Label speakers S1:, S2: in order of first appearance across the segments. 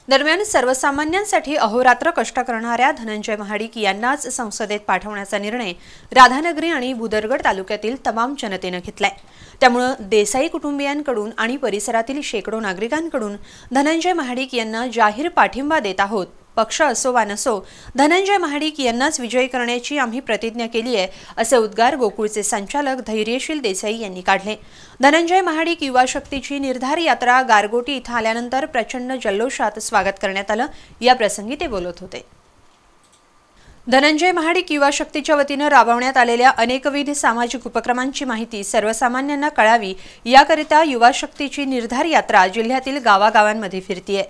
S1: दरम्यान सर्वसामान्यांसाठी अहोरात्र कष्ट करणाऱ्या धनंजय महाडिक यांनाच संसदेत पाठवण्याचा निर्णय राधानगरी आणि भुदरगड तालुक्यातील तमाम जनतेने घेतलाय। त्यामुळे देसाई कुटुंबियांकडून आणि परिसरातील शेकडो नागरिकांकडून धनंजय महाडिक यांना जाहीर पाठिंबा देत आहोत। पक्ष असो वा नसो, धनंजय महाडिक यांनाच विजयी करण्याची आम्ही प्रतिज्ञा केली आहे, असे उद्गार गोकुळचे संचालक धैर्यशील देसाई यांनी काढले। धनंजय महाडिक युवा शक्तीची निर्धार यात्रा गारगोटी इथं आल्यानंतर प्रचंड जल्लोषात स्वागत करण्यात आलं। या प्रसंगी ते बोलत होते। धनंजय महाडिक युवा शक्तीच्या वतीने राबवण्यात आलेल्या अनेकविध सामाजिक उपक्रमांची माहिती सर्वसामान्यांना कळावी याकरिता युवा शक्तीची निर्धार यात्रा जिल्ह्यातील गावागावांमध्ये फिरतीये।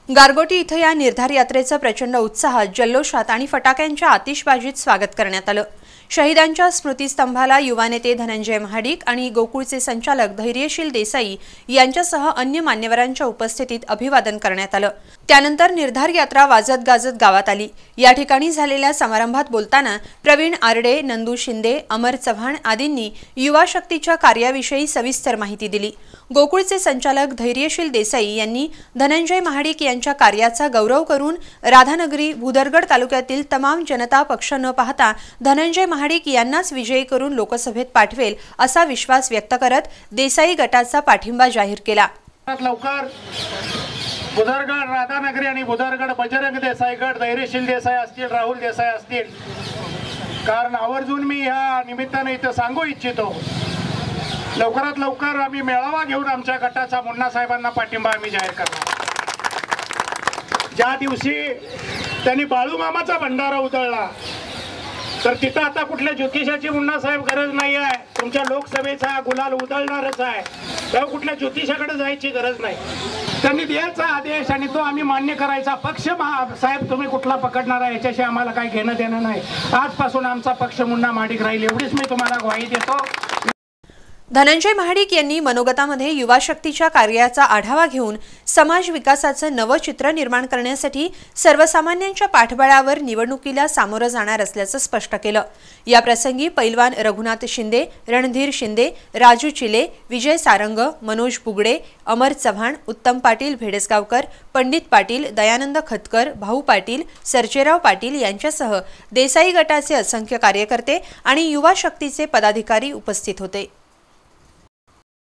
S1: गारगोटी इथं या निर्धार यात्रेचं प्रचंड उत्साहात, जल्लोषात आणि फटाक्यांच्या आतिषबाजीत स्वागत करण्यात आलं। शहीदांच्या स्मृतिस्तंभाला युवा नेते धनंजय महाडिक आणि गोकुळचे संचालक धैर्यशील देसाई यांच्यासह अन्य मान्यवरांच्या उपस्थितीत अभिवादन करण्यात आलं। त्यानंतर निर्धार यात्रा वाजत गाजत गावात आली। या ठिकाणी झालेल्या समारंभात बोलताना प्रवीण आरडे, नंदू शिंदे, अमर चव्हाण आदींनी युवा शक्तीच्या कार्याविषयी सविस्तर माहिती दिली। गोकुळचे संचालक धैर्यशील देसाई यांनी धनंजय महाडिक यांच्या कार्याचा गौरव करून राधानगरी, भुदरगड तालुक्यातील तमाम जनता पक्ष न पाहता धनंजय महाडिक यांनाच विजयी करून लोकसभेत पाठवेल असा विश्वास व्यक्त करत देसाई गटाचा पाठिंबा जाहीर केला।
S2: लवकर भुदरगड, राधानगरी आणि भुदरगड बजरंग देसाई गट, धैर्यशील देसाई असतील, राहुल देसाई असतील, कारण आवर्जून मी या निमित्ताने इथे सांगू इच्छितो, लवकरात लवकर आम्ही मेळावा घेऊन आमच्या गटाचा मुन्ना साहेबांना पाठिंबा आम्ही जाहीर करणार। ज्या दिवशी त्यांनी बाळूमामाचा भंडारा उधळला तर तिथं आता कुठल्या ज्योतिषाची मुन्ना साहेब गरज नाही आहे, तुमच्या लोकसभेचा गुलाल उधळणारच आहे, तेव्हा कुठल्या ज्योतिषाकडे जायची गरज नाही। त्यांनी द्यायचा आदेश आणि तो आम्ही मान्य करायचा। पक्ष साहेब तुम्ही कुठला पकडणार आहे याच्याशी आम्हाला काही घेणं देणं नाही। आजपासून आमचा पक्ष मुन्ना महाडिक राहील एवढीच मी तुम्हाला ग्वाही देतो।
S1: धनंजय महाडिक यांनी मनोगतामध्ये युवा शक्तीच्या कार्याचा आढावा घेऊन समाज विकासाचं नवं चित्र निर्माण करण्यासाठी सर्वसामान्यांच्या पाठबळावर निवडणुकीला सामोरं जाणार असल्याचं स्पष्ट केलं। या प्रसंगी पैलवान रघुनाथ शिंदे, रणधीर शिंदे, राजू चिले, विजय सारंग, मनोज बुगडे, अमर चव्हाण, उत्तम पाटील भेडसगावकर, पंडित पाटील, दयानंद खतकर, भाऊ पाटील, सर्जेराव पाटील यांच्यासह देसाई गटाचे असंख्य कार्यकर्ते आणि युवा शक्तीचे पदाधिकारी उपस्थित होते।